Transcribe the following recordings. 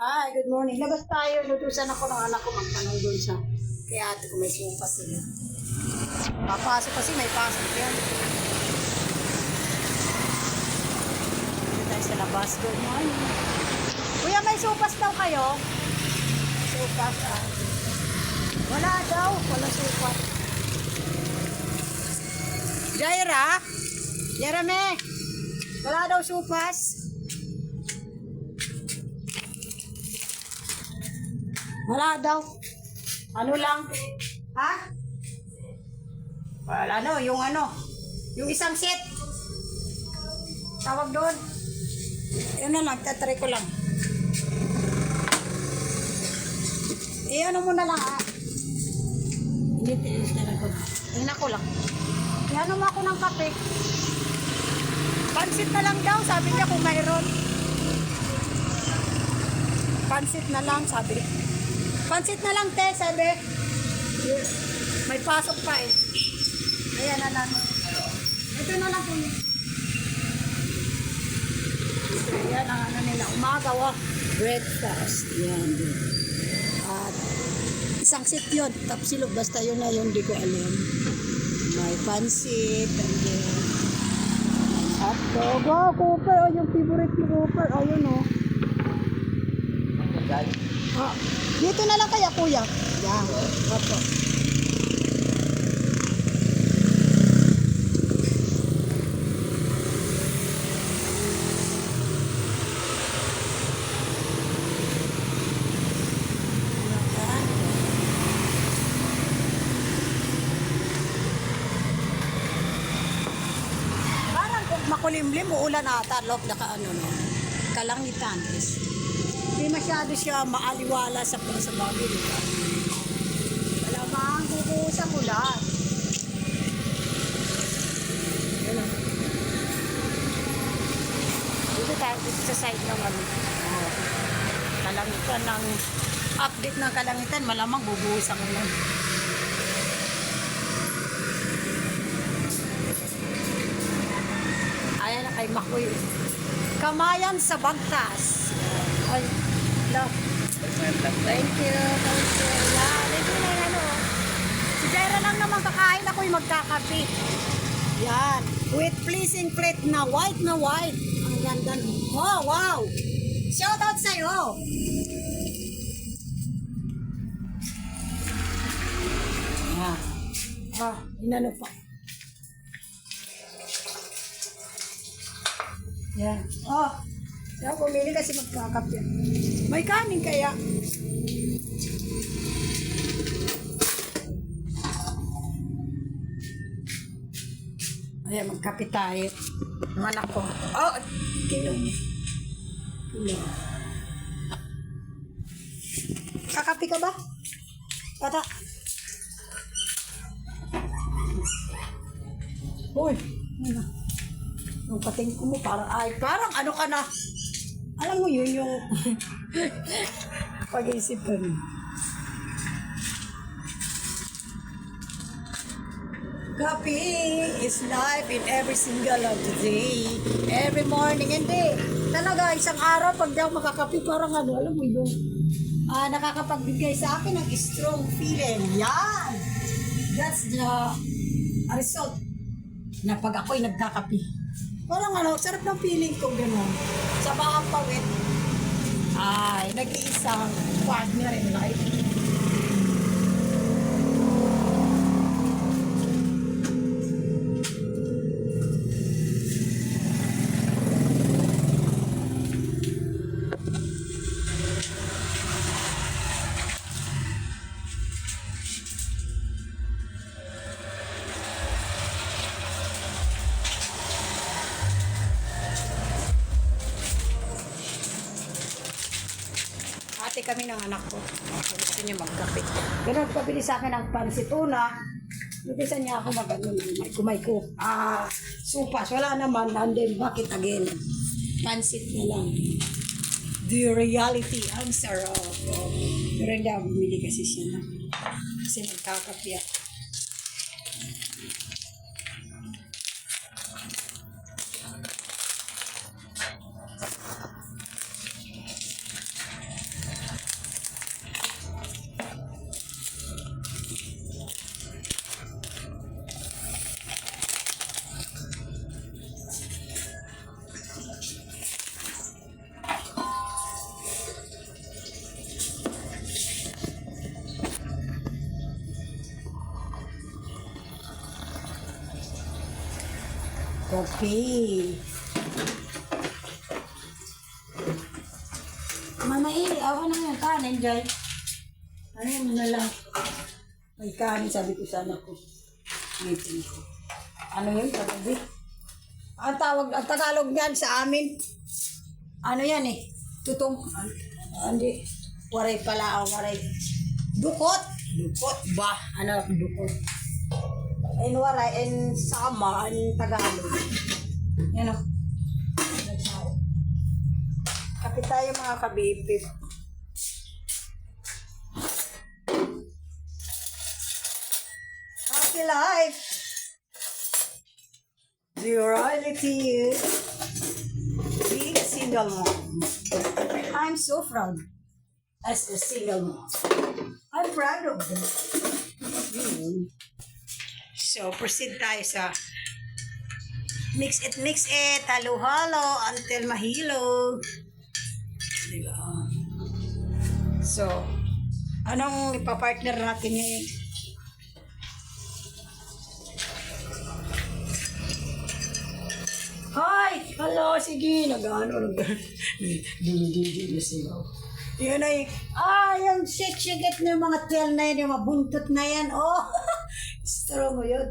Hi, good morning. Labas tayo. Lutusan ako ng anak ko magtanong doon sa kay ate ko may supas sila. Papasok kasi may pasok yan. Dito tayo sa labas. Good morning. Kuya, may supas daw kayo? Supas ah. Wala daw. Wala supas. Jaira? Jaira me? Wala daw supas. Wala daw. Ano lang? Ha? Wala yung isang set. Tawag doon. Yun na lang, tatry ko lang. Ano mo na lang Hindi na ko. Tingnan ko lang. Ano mo ako ng kape? Pansit na lang daw, sabi niya kung mayroon. Pansit na lang, sabi. Pansit na lang, te, sabi. May pasok pa eh. Ayan na lang. Ito na lang po niya. Ayan ang nila. Umaga, breakfast. Yan. At isang set yun. Tapsilog. Basta yun na yun. Di ko alam. May pansit. And then hotdog. Wow, Cooper. Oh, yung favorite ni Cooper. Oh, yun oh. Dito na lang kaya kuya. Yan. Opo. Parang makulimlim, uulan ata. Loob na kalangitan. Hindi masyado siya maaliwala sa bagay. Malamang bubuhos ang ulan. Dito tayo sa side ng kalangitan ng update ng kalangitan. Malamang bubuhos ang ulan. Ayan na kay Makoy. Kamayan sa Bagtas. Ay, love. Thank you. Ito na yan o. Si Jaira lang naman kakain, ako'y magkakape. Yan. With pleasing plate na white. Ang ganda. Oh, wow. Shout out sa'yo. Yan. Inano pa. Yan. Oh. Kaya pumili kasi magkakape. May kanin kaya. Ayan, magkape tayo. Ang anak ko. Oh! Kilo. Kakape ka ba? Tata. Uy! Ano? Yung pating ko mo parang ano ka na? Alam mo yun yung pag-iisipan. Coffee is life in every single of the day. Every morning. Hindi. Talaga, isang araw pag di ako makakape, parang alam mo yun. Nakakapagbigay sa akin ng strong feeling. Yan! That's the result na pag ako'y nagkakape. Parang sarap ng feeling ko gano'n. Sa bahang pawit, ay, nag-iisang partner in life. Ate kami ng anak ko. Gusto niya magkape. Pero pabili sa akin ng pansituna. Lupisan niya ako kumay ko. Supas. Wala naman. And then, bakit again? Pansit na lang. The reality. Ang sarap. Pero hindi ako bumili kasi siya na. Kasi nagkakape. Okay. Mamaili, awa na yung kanin dyan. Ano mo na lang. May kanin, sabi ko sana ko. Meeting ko. Ano yun, kagabi? Ang tawag, ang Tagalog yan sa amin. Ano yan eh? Tutong. Hindi. Waray pala, waray. Dukot. Dukot ba? Ano, dukot. And waray, and sama, and Tagalog. Yan o. Kapit tayo mga kabibib. Happy life. The reality is being a single mom. I'm so proud as a single mom. I'm proud of them. So, proceed tayo sa mix it, halo-halo until mahilo. Diba? So, anong ipapartner natin ngayon? Hi! Hello, sige, nag-ano. Dili-dili na sila. Yun ay, yung shake-shake ng mga tail na yan, yung mabuntot na yan. Oh, strong mo yun.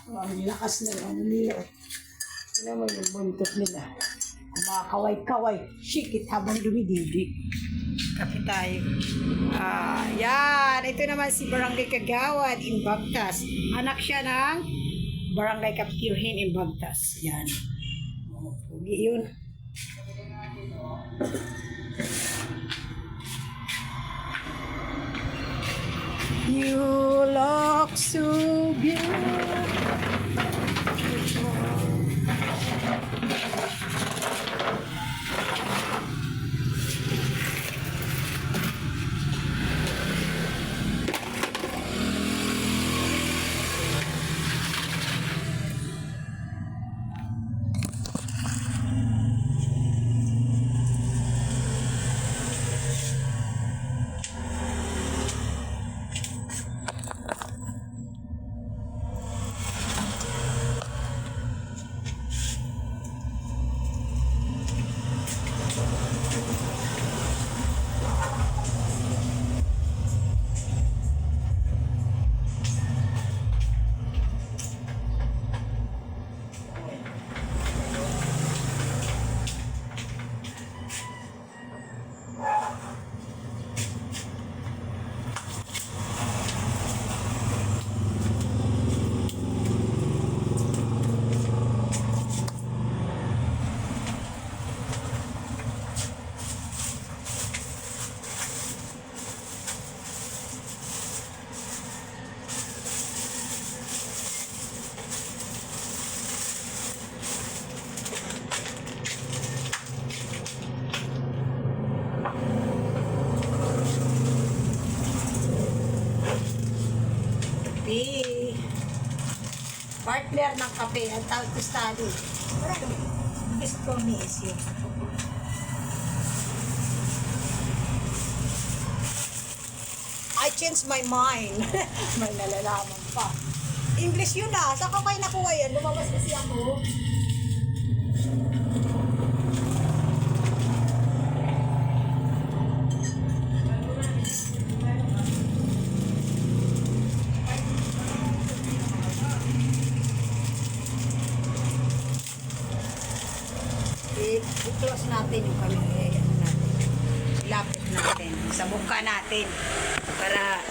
Ang lakas na yan, nila. Yun naman yung buntot nila. Kumakaway-kaway, shake it habang dumididi. Kapit tayo. Yan, ito naman si Barangay Kagawad in Bagtas. Anak siya ng Barangay Kaptiuhin in Bagtas. Yan. Pugi yun. You look so beautiful. Partner ng kape, ang tawag ko study. Wala naman. Gusto ko ni is yun. I changed my mind. May nalalaman pa. English yun ah. Saan ka kayo nakuha yan? Lumabas kasi ako. I-close natin yung kami lapit natin sa mukha natin para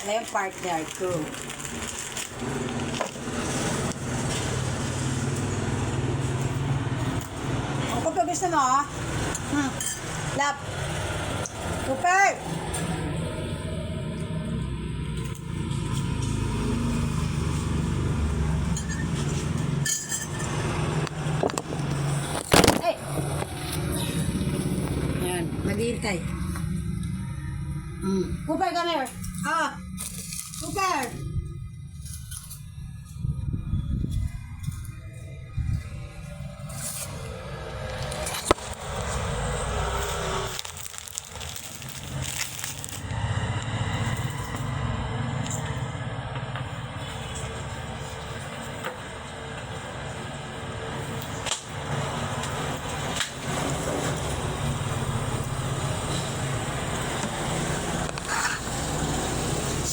ano yung partner ko. Ako pa gusto mo, lap. Super! Hey! Tay. Cooper, come here. Cooper.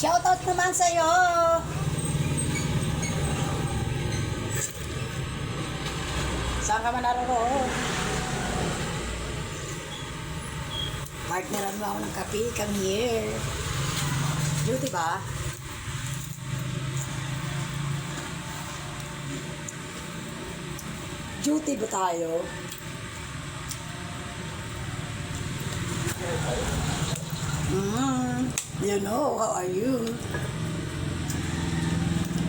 Shoutout naman sa'yo. Saan ka man naroon? Partneran mo ako ng kape. Come here. Duty ba? Duty ba tayo? You know, how are you?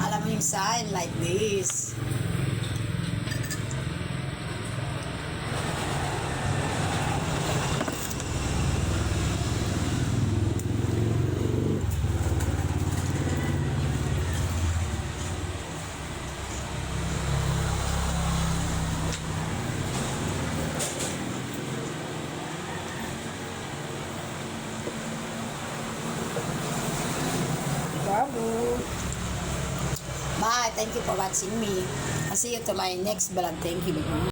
Alam mo yung sign like this. Bravo. Bye. Thank you for watching me. I'll see you to my next vlog. Thank you.